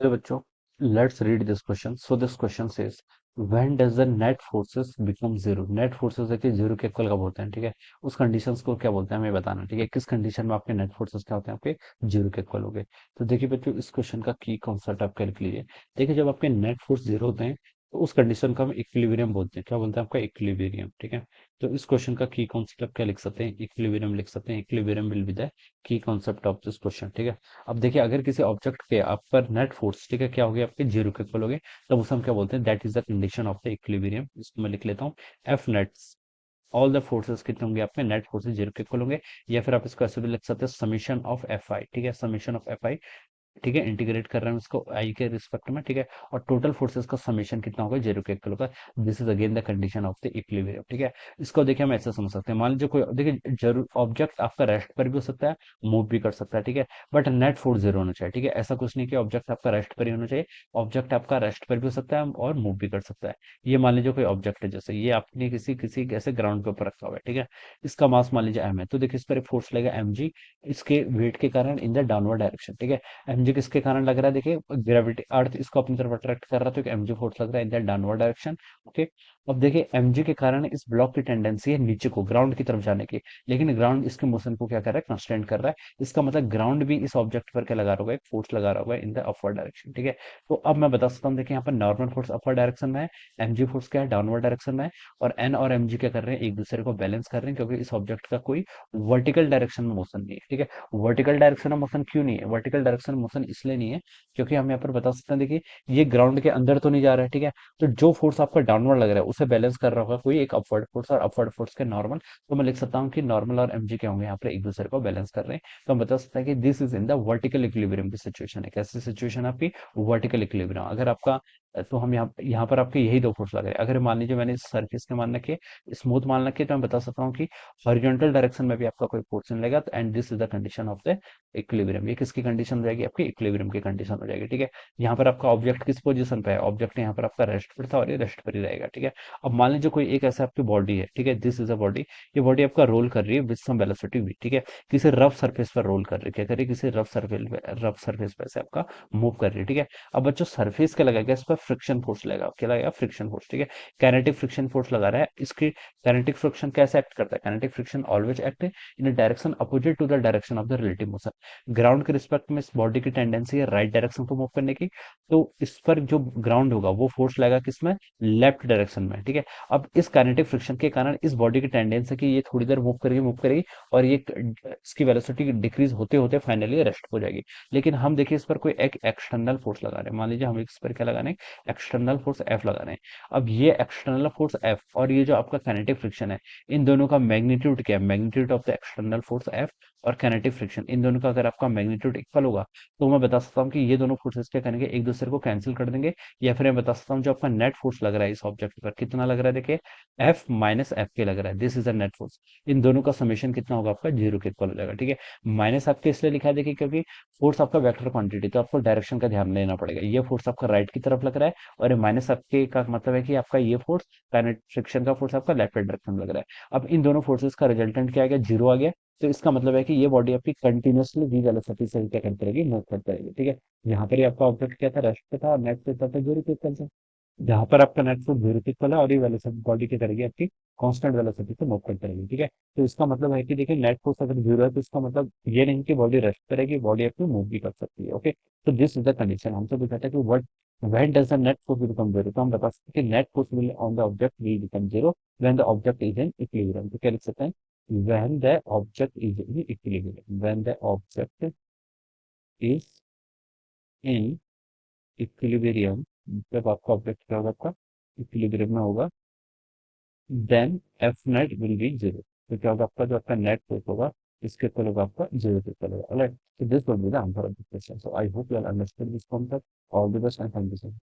Hello बच्चों, let's read this question. So this question says, when does the net forces become zero? Net forces है कि zero के equal कब होते हैं, ठीक है। उस कंडीशंस को क्या बोलते हैं हमें बताना, ठीक है। किस कंडीशन में आपके नेट फोर्सेस क्या होते हैं, आपके जीरो के इक्वल हो गए। तो देखिए बच्चों, इस क्वेश्चन का की कॉन्सेप्ट आप लिख लीजिए। देखिए, जब आपके नेट फोर्स जीरो होते हैं तो उस कंडीशन को हम इक्विलिब्रियम बोलते हैं। क्या बोलते हैं, आपका इक्विलिब्रियम, ठीक है। तो इस क्वेश्चन का की कॉन्सेप्ट क्या लिख सकते हैं, इक्विलिब्रियम लिख सकते हैं। Equilibrium will be the key concept of this question, ठीक है। अब देखिए, अगर किसी ऑब्जेक्ट के आप पर नेट फोर्स, ठीक है, क्या हो गया, आपके जीरो के इक्वल हो गए, तब उसे हम क्या बोलते हैं, that is the condition of the equilibrium. इसको मैं लिख लेता हूँ, F nets, all the forces कितने होंगे, आपके नेट फोर्सेस जीरो के इक्वल होंगे। या फिर आप इसको ऐसे भी लिख सकते हैं, समीशन ऑफ एफ आई, ठीक है, समीशन ऑफ एफ आई, ठीक है। इंटीग्रेट कर रहे हैं उसको आई के रिस्पेक्ट में, ठीक है। और टोटल फोर्सेस का समेशन कितना होगा, जीरो के इक्वल होगा। This is again the condition of the equilibrium, ठीक है। इसको देखिए हम ऐसे समझ सकते हैं, मान लीजिए कोई, देखिए जरूर ऑब्जेक्ट आपका रेस्ट पर भी हो सकता है, मूव भी कर सकता है, ठीक है। बट नेट फोर्स जीरो होना चाहिए, ठीक है। ऐसा कुछ नहीं कि ऑब्जेक्ट आपका रेस्ट पर ही होना चाहिए। ऑब्जेक्ट आपका रेस्ट पर भी हो सकता है और मूव भी कर सकता है। ये मान लीजिए कोई ऑब्जेक्ट है, जैसे ये आपने किसी किसी ऐसे ग्राउंड के ऊपर रखा हुआ है, ठीक है। इसका मास मान लीजिए एम है, तो देखिए इस पर एक फोर्स लगेगा एम जी, इसके वेट के कारण इन द डाउनवर्ड डायरेक्शन, ठीक है। एमजी किसके कारण लग रहा है, देखिए ग्रेविटी, अर्थ इसको अपनी तरफ अट्रैक्ट कर रहा है, तो एक एमजी फोर्स लग रहा है in the downward direction, okay. अब देखिए, एमजी के कारण इस ब्लॉक की टेंडेंसी है नीचे को, ग्राउंड की तरफ जाने की। लेकिन ग्राउंड इसके मोशन को क्या कर रहा है, कंस्ट्रेंट कर रहा है। इसका मतलब ग्राउंड भी इस ऑब्जेक्ट पर क्या लगा रहा होगा, एक फोर्स लगा रहा होगा इन द अपवर्ड डायरेक्शन, ठीक है। तो अब मैं बता सकता हूँ, देखिए यहाँ पर नॉर्मल फोर्स अपवर्ड डायरेक्शन में है, एमजी फोर्स क्या है, डाउनवर्ड डायरेक्शन में है। और एन और एमजी क्या कर रहे हैं, एक दूसरे को बैलेंस कर रहे हैं, क्योंकि इस ऑब्जेक्ट का कोई वर्टिकल डायरेक्शन में मोशन नहीं है, ठीक है। वर्टिकल डायरेक्शन में मोशन क्यों नहीं है, वर्टिकल डायरेक्शन में मोशन इसलिए नहीं है क्योंकि हम यहाँ पर बता सकते हैं, देखिए ये ग्राउंड के अंदर तो नहीं जा रहा है, ठीक है। तो जो फोर्स आपका डाउनवर्ड लग रहा है उसे बैलेंस कर रहा होगा कोई एक अपवर्ड फोर्स, और अपवर्ड फोर्स के नॉर्मल, तो मैं लिख सकता हूँ कि नॉर्मल और एमजी क्या होंगे, यहाँ पर एक दूसरे को बैलेंस कर रहे हैं। तो हम बता सकते हैं कि this is in the vertical equilibrium की सिचुएशन है। कैसी सिचुएशन आपकी, वर्टिकल इक्विलिब्रियम। अगर आपका, तो हम यहाँ यहाँ पर आपके यही दो फोर्स लग रहे हैं। अगर मान लीजिए मैंने सरफेस के मान रखे, स्मूथ मान रखे, तो मैं बता सकता हूँ कि हॉरिजॉन्टल डायरेक्शन में भी आपका कोई फोर्स नहीं लगेगा। And this is the condition of the equilibrium. ये किसकी कंडीशन हो जाएगी, आपकी इक्विलिब्रियम की कंडीशन हो जाएगी, ठीक है। यहाँ पर आपका ऑब्जेक्ट किस पोजीशन पे है, ऑब्जेक्ट यहाँ पर आपका रेस्ट पर था और ये रेस्ट पर ही रहेगा, ठीक है। अब मान लीजिए कोई एक ऐसा आपकी बॉडी है, ठीक है, दिस इज अ बॉडी। ये बॉडी आपका रोल कर रही है विद सम वेलोसिटी वी, ठीक है। किसी रफ सरफेस पर रोल कर रही है, क्या कर रही है, किसी रफ सरफेस पर से आपका मूव कर रही है, ठीक है। अब बच्चों सरफेस क्या लगेगा, इस पर फ्रिक्शन फोर्स लगेगा, क्या लगेगा, फ्रिक्शन फोर्स, ठीक है। कैनेटिक फ्रिक्शन फोर्स लगा रहा है। इसकी कैनेटिक फ्रिक्शन कैसे एक्ट करता है, kinetic friction always act in direction opposite to the direction of the relative motion. Ground के रिस्पेक्ट में इस बॉडी की टेंडेंसी है राइट डायरेक्शन को मूव करने की। तो इस पर जो ग्राउंड होगा वो फोर्स लगेगा किसमें, लेफ्ट डायरेक्शन में, ठीक है। अब इस काइनेटिक फ्रिक्शन के कारण इस बॉडी की टेंडेंसी है कि ये थोड़ी देर मूव करेगी और ये इसकी वेलोसिटी डिक्रीज होते होते फाइनली रेस्ट हो जाएगी। लेकिन हम देखिए इस पर कोई एक एक्सटर्नल फोर्स लगा रहे हैं, मान लीजिए हम इस पर क्या लगा रहे हैं, एक्सटर्नल फोर्स एफ लगा रहे हैं। अब ये एक्सटर्नल फोर्स एफ और ये जो आपका काइनेटिक फ्रिक्शन है, इन दोनों का मैग्नीट्यूड क्या है, magnitude of the external force F और काइनेटिक फ्रिक्शन, इन दोनों का अगर आपका मैग्नीट्यूड इक्वल होगा, तो मैं बता सकता हूँ कि ये दोनों फोर्सेस क्या करेंगे, एक दूसरे को कैंसिल कर देंगे। या फिर मैं बता सकता हूँ जो आपका नेट फोर्स लग रहा है इस ऑब्जेक्ट पर कितना लग रहा है, देखिए एफ माइनस एफ के लग रहा है, this is the net force. इन दोनों का समेशन कितना होगा, आपका जीरो के इक्वल हो जाएगा, ठीक है। माइनस आपके इसलिए लिखा है, देखिए क्योंकि फोर्स आपका वेक्टर क्वांटिटी, तो आपको डायरेक्शन का ध्यान देना पड़ेगा। ये फोर्स आपका राइट की तरफ लग रहा है और माइनस आपके का मतलब है कि आपका ये फोर्स, काइनेटिक फ्रिक्शन का फोर्स आपका लेफ्ट डायरेक्शन में लग रहा है। अब इन दोनों फोर्सेस का रिजल्टेंट क्या आ गया, जीरो आ गया। तो इसका मतलब है कि ये बॉडी आपकी कंटिन्यूअसली वी वेलोसिटी से क्या करती रहेगी, मूव करती रहेगी, ठीक है। यहाँ पर ही आपका ऑब्जेक्ट क्या था, रेस्ट पे था और नेट पे था, तो जीरो पे इक्वल था। जहाँ पर आपका नेट फोर्स जीरो पे इक्वल है और ये वेलोसिटी बॉडी की करेगी आपकी कांस्टेंट वेलोसिटी से मूव करती रहेगी, ठीक है। तो इसका मतलब है कि देखिए नेट फोर्स अगर जीरो है तो इसका मतलब ये नहीं कि बॉडी रेस्ट पे रहेगी, बॉडी आपकी मूव भी कर सकती है, ओके। तो दिस इज द कंडीशन। हमसे पूछा था कि what when does the net force become zero, तो हम बता सकते हैं कि net force will on the object will become zero when the object is in equilibrium. तो क्या लिख सकते हैं, when the object is in equilibrium, when the object is in equilibrium, जब आपका ऑब्जेक्ट क्या होगा, आपका इक्विलिब्रियम में होगा, then F net will be zero. तो क्या होगा, आपका जो आपका नेट फोर्स होगा इसके इक्वल होगा, आपका जीरो के इक्वल होगा, right. So this will be the answer of the question. So I hope you all understood this concept. All the best and thank you so much.